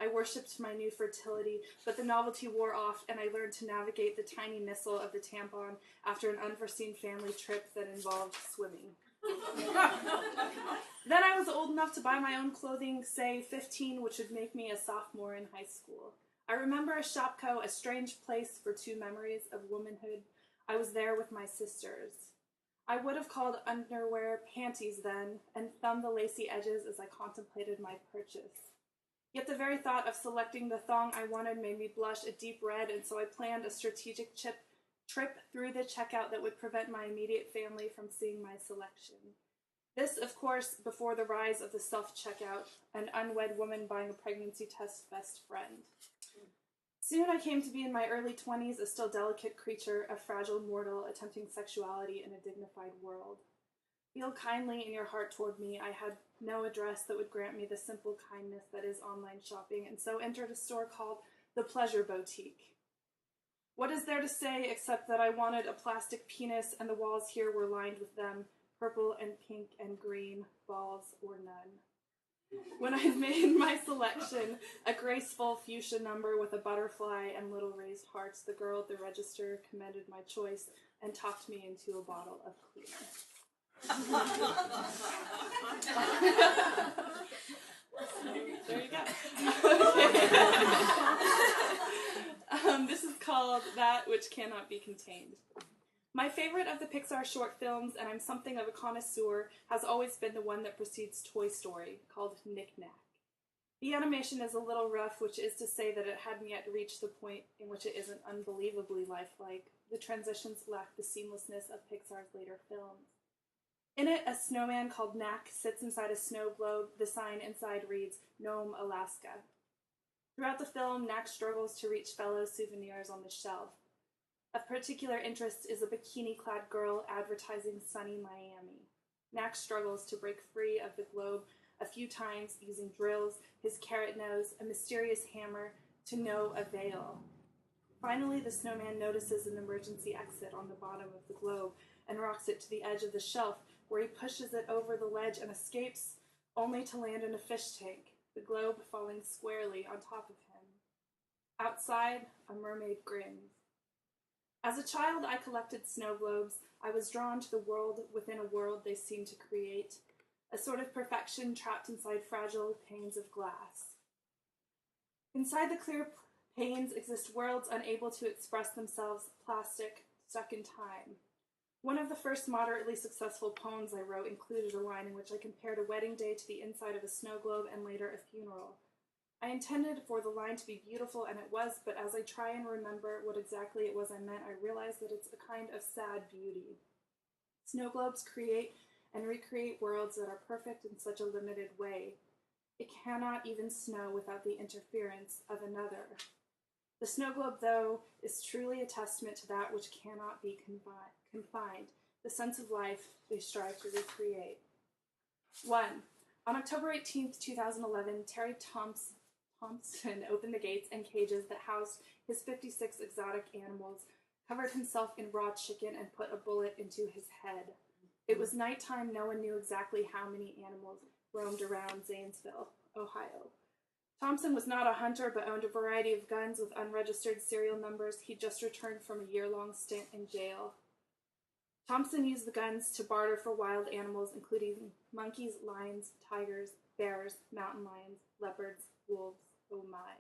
I worshipped my new fertility, but the novelty wore off and I learned to navigate the tiny missile of the tampon after an unforeseen family trip that involved swimming. Then I was old enough to buy my own clothing, say 15, which would make me a sophomore in high school. I remember a Shopko, a strange place for two memories of womanhood. I was there with my sisters. I would have called underwear panties then, and thumbed the lacy edges as I contemplated my purchase. Yet the very thought of selecting the thong I wanted made me blush a deep red, and so I planned a strategic trip through the checkout that would prevent my immediate family from seeing my selection. This, of course, before the rise of the self-checkout, an unwed woman buying a pregnancy test best friend. Soon I came to be in my early 20s, a still delicate creature, a fragile mortal attempting sexuality in a dignified world. Feel kindly in your heart toward me. I had no address that would grant me the simple kindness that is online shopping, and so entered a store called The Pleasure Boutique. What is there to say except that I wanted a plastic penis, and the walls here were lined with them, purple and pink and green, balls or none. When I made my selection, a graceful fuchsia number with a butterfly and little raised hearts, the girl at the register commended my choice and talked me into a bottle of cleaner. There you go. This is called That Which Cannot Be Contained. My favorite of the Pixar short films, and I'm something of a connoisseur, has always been the one that precedes Toy Story, called Knick Knack. The animation is a little rough, which is to say that it hadn't yet reached the point in which it isn't unbelievably lifelike. The transitions lack the seamlessness of Pixar's later films. In it, a snowman called Knack sits inside a snow globe. The sign inside reads, Nome, Alaska. Throughout the film, Knack struggles to reach fellow souvenirs on the shelf. Of particular interest is a bikini-clad girl advertising sunny Miami. Knack struggles to break free of the globe a few times using drills, his carrot nose, a mysterious hammer, to no avail. Finally, the snowman notices an emergency exit on the bottom of the globe and rocks it to the edge of the shelf, where he pushes it over the ledge and escapes, only to land in a fish tank, the globe falling squarely on top of him. Outside, a mermaid grins. As a child, I collected snow globes. I was drawn to the world within a world they seemed to create, a sort of perfection trapped inside fragile panes of glass. Inside the clear panes exist worlds unable to express themselves, plastic, stuck in time. One of the first moderately successful poems I wrote included a line in which I compared a wedding day to the inside of a snow globe and later a funeral. I intended for the line to be beautiful, and it was, but as I try and remember what exactly it was I meant, I realize that it's a kind of sad beauty. Snow globes create and recreate worlds that are perfect in such a limited way. It cannot even snow without the interference of another. The snow globe, though, is truly a testament to that which cannot be confined, the sense of life they strive to recreate. 1. On October 18th, 2011, Terry Thompson opened the gates and cages that housed his 56 exotic animals, covered himself in raw chicken, and put a bullet into his head. It was nighttime. No one knew exactly how many animals roamed around Zanesville, Ohio. Thompson was not a hunter, but owned a variety of guns with unregistered serial numbers. He just returned from a year-long stint in jail. Thompson used the guns to barter for wild animals, including monkeys, lions, tigers, bears, mountain lions, leopards, wolves. Oh my.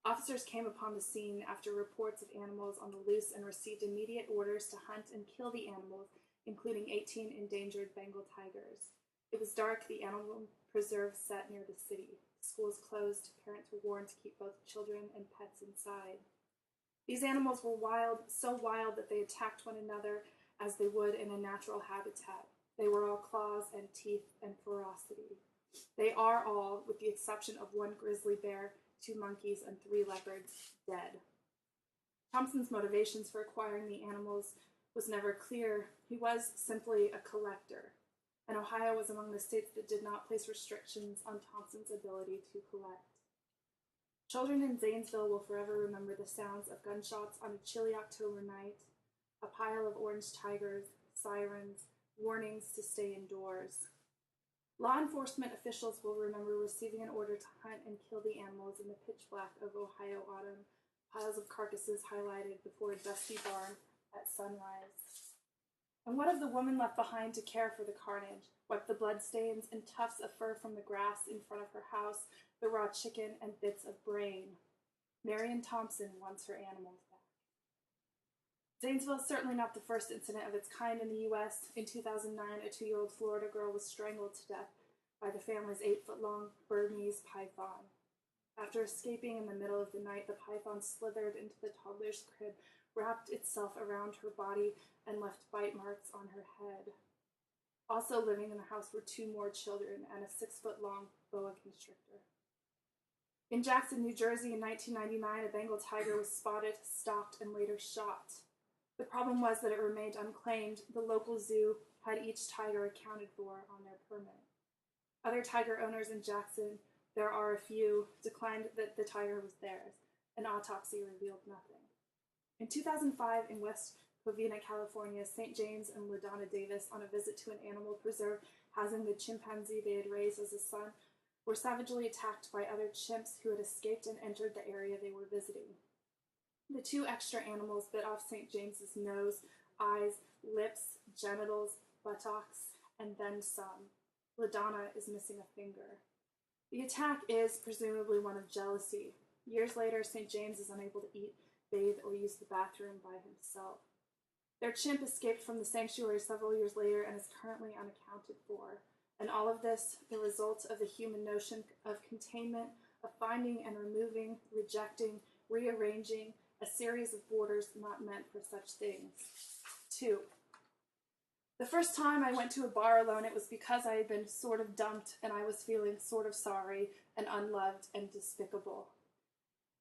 Officers came upon the scene after reports of animals on the loose and received immediate orders to hunt and kill the animals, including 18 endangered Bengal tigers. It was dark. The animal preserve set near the city. Schools closed. Parents were warned to keep both children and pets inside. These animals were wild, so wild that they attacked one another as they would in a natural habitat. They were all claws and teeth and ferocity. They are all, with the exception of one grizzly bear, 2 monkeys, and 3 leopards, dead. Thompson's motivations for acquiring the animals was never clear. He was simply a collector, and Ohio was among the states that did not place restrictions on Thompson's ability to collect. Children in Zanesville will forever remember the sounds of gunshots on a chilly October night, a pile of orange tigers, sirens, warnings to stay indoors. Law enforcement officials will remember receiving an order to hunt and kill the animals in the pitch black of Ohio autumn, piles of carcasses highlighted before a dusty barn at sunrise. And what of the woman left behind to care for the carnage, wipe the bloodstains and tufts of fur from the grass in front of her house, the raw chicken and bits of brain? Marion Thompson wants her animals back. Zanesville is certainly not the first incident of its kind in the U.S. In 2009, a 2-year-old Florida girl was strangled to death by the family's 8-foot-long Burmese python. After escaping in the middle of the night, the python slithered into the toddler's crib, wrapped itself around her body, and left bite marks on her head. Also living in the house were 2 more children and a 6-foot-long boa constrictor. In Jackson, New Jersey in 1999, a Bengal tiger was spotted, stalked, and later shot. The problem was that it remained unclaimed. The local zoo had each tiger accounted for on their permit. Other tiger owners in Jackson, there are a few, declined that the tiger was theirs. An autopsy revealed nothing. In 2005, in West Covina, California, St. James and LaDonna Davis, on a visit to an animal preserve housing the chimpanzee they had raised as a son, were savagely attacked by other chimps who had escaped and entered the area they were visiting. The 2 extra animals bit off St. James's nose, eyes, lips, genitals, buttocks, and then some. LaDonna is missing a finger. The attack is presumably one of jealousy. Years later, St. James is unable to eat, bathe, or use the bathroom by himself. Their chimp escaped from the sanctuary several years later and is currently unaccounted for. And all of this, the result of the human notion of containment, of finding and removing, rejecting, rearranging, a series of borders not meant for such things. 2. The first time I went to a bar alone, it was because I had been sort of dumped and I was feeling sort of sorry and unloved and despicable.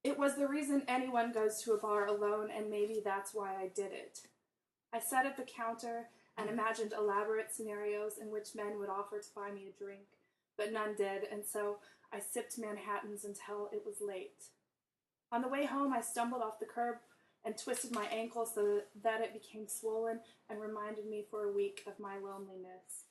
It was the reason anyone goes to a bar alone, and maybe that's why I did it. I sat at the counter and imagined elaborate scenarios in which men would offer to buy me a drink, but none did, and so I sipped Manhattans until it was late. On the way home, I stumbled off the curb and twisted my ankle so that it became swollen and reminded me for a week of my loneliness.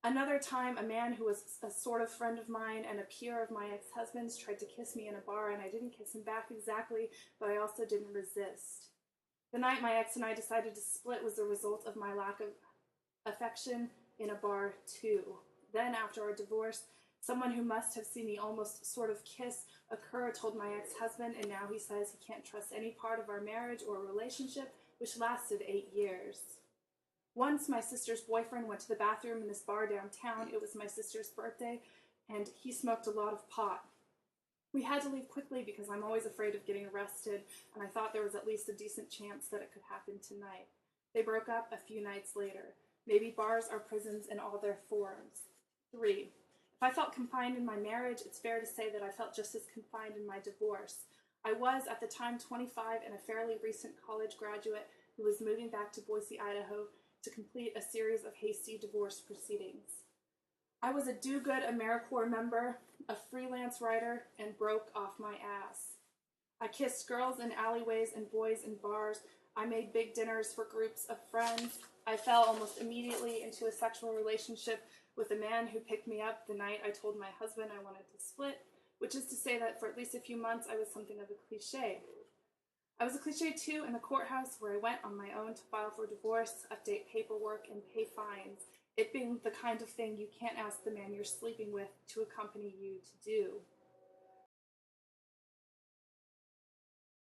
Another time, a man who was a sort of friend of mine and a peer of my ex-husband's tried to kiss me in a bar, and I didn't kiss him back exactly, but I also didn't resist. The night my ex and I decided to split was the result of my lack of affection in a bar, too. Then, after our divorce, someone who must have seen me almost sort of kiss occur told my ex-husband, and now he says he can't trust any part of our marriage or relationship, which lasted 8 years. Once, my sister's boyfriend went to the bathroom in this bar downtown. It was my sister's birthday, and he smoked a lot of pot. We had to leave quickly because I'm always afraid of getting arrested, and I thought there was at least a decent chance that it could happen tonight. They broke up a few nights later. Maybe bars are prisons in all their forms. 3. If I felt confined in my marriage, it's fair to say that I felt just as confined in my divorce. I was, at the time, 25 and a fairly recent college graduate who was moving back to Boise, Idaho to complete a series of hasty divorce proceedings. I was a do-good AmeriCorps member, a freelance writer, and broke off my ass. I kissed girls in alleyways and boys in bars. I made big dinners for groups of friends. I fell almost immediately into a sexual relationship with a man who picked me up the night I told my husband I wanted to split, which is to say that for at least a few months I was something of a cliché. I was a cliché too in the courthouse, where I went on my own to file for divorce, update paperwork, and pay fines, it being the kind of thing you can't ask the man you're sleeping with to accompany you to do.